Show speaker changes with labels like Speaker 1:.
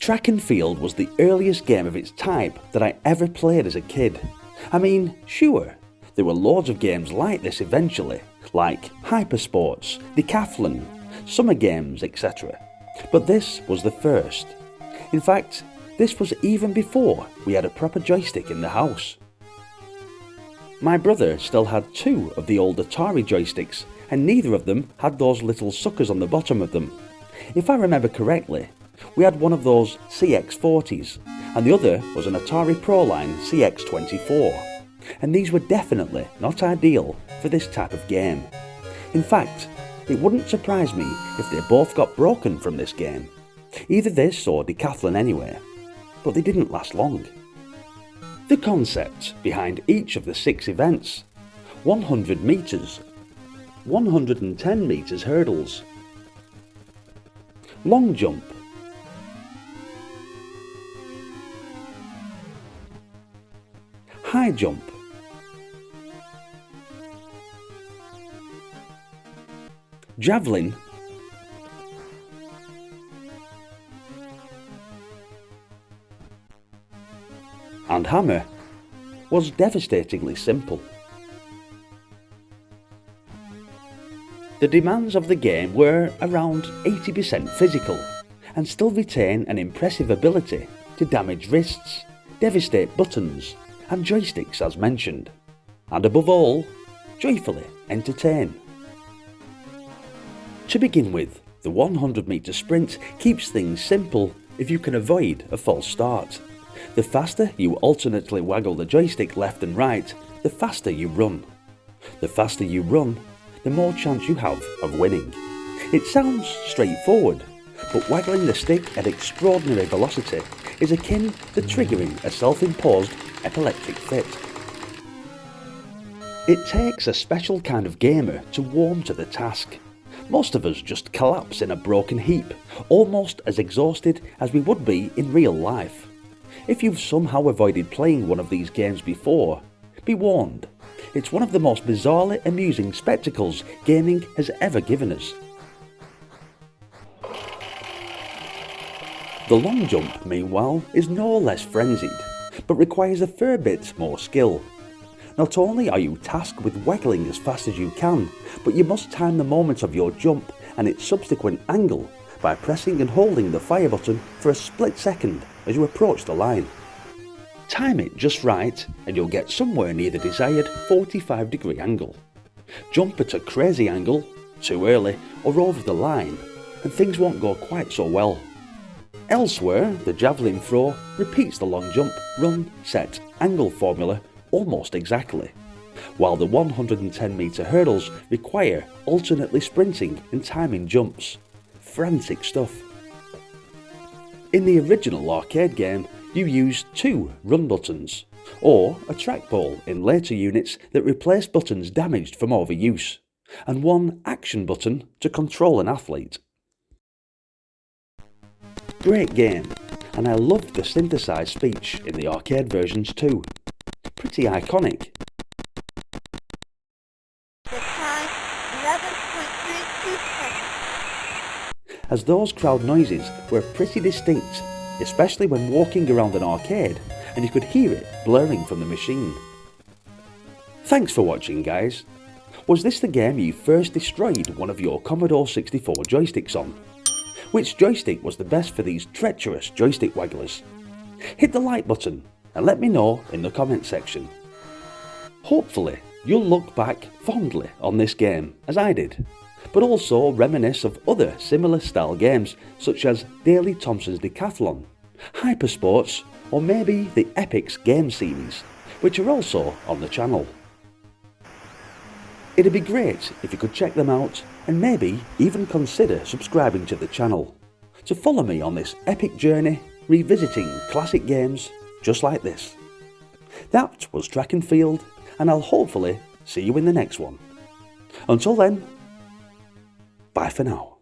Speaker 1: Track and Field was the earliest game of its type that I ever played as a kid. I mean, sure, there were loads of games like this eventually, like Hypersports, Decathlon, Summer Games, etc. But this was the first. In fact, this was even before we had a proper joystick in the house. My brother still had 2 of the old Atari joysticks, and neither of them had those little suckers on the bottom of them. If I remember correctly, we had one of those CX40s, and the other was an Atari Proline CX24, and these were definitely not ideal for this type of game. In fact, it wouldn't surprise me if they both got broken from this game. Either this or Decathlon anyway, but they didn't last long. The concept behind each of the 6 events: 100 metres, 110 metres hurdles, long jump, high jump, javelin, and hammer was devastatingly simple. The demands of the game were around 80% physical and still retain an impressive ability to damage wrists, devastate buttons and joysticks as mentioned, and above all, joyfully entertain. To begin with, the 100-metre sprint keeps things simple if you can avoid a false start. The faster you alternately waggle the joystick left and right, the faster you run. The faster you run, the more chance you have of winning. It sounds straightforward, but waggling the stick at extraordinary velocity is akin to triggering a self-imposed epileptic fit. It takes a special kind of gamer to warm to the task. Most of us just collapse in a broken heap, almost as exhausted as we would be in real life. If you've somehow avoided playing one of these games before, be warned. It's one of the most bizarrely amusing spectacles gaming has ever given us. The long jump, meanwhile, is no less frenzied, but requires a fair bit more skill. Not only are you tasked with waggling as fast as you can, but you must time the moment of your jump and its subsequent angle by pressing and holding the fire button for a split second as you approach the line. Time it just right and you'll get somewhere near the desired 45-degree angle. Jump at a crazy angle, too early or over the line, and things won't go quite so well. Elsewhere, the Javelin Throw repeats the long jump, run, set, angle formula almost exactly, while the 110-metre hurdles require alternately sprinting and timing jumps. Frantic stuff. In the original arcade game, you used 2 run buttons, or a trackball in later units that replaced buttons damaged from overuse, and 1 action button to control an athlete. Great game, and I loved the synthesized speech in the arcade versions too. Pretty iconic.
Speaker 2: The time, 11.32 seconds.
Speaker 1: As those crowd noises were pretty distinct, especially when walking around an arcade and you could hear it blaring from the machine. Thanks for watching, guys. Was this the game you first destroyed one of your Commodore 64 joysticks on? Which joystick was the best for these treacherous joystick wagglers? Hit the like button and let me know in the comment section. Hopefully you'll look back fondly on this game as I did, but also reminisce of other similar style games such as Daley Thompson's Decathlon, Hypersports, or maybe the Epix game series, which are also on the channel. It'd be great if you could check them out and maybe even consider subscribing to the channel to follow me on this epic journey revisiting classic games just like this. That was Track and Field, and I'll hopefully see you in the next one. Until then, bye for now.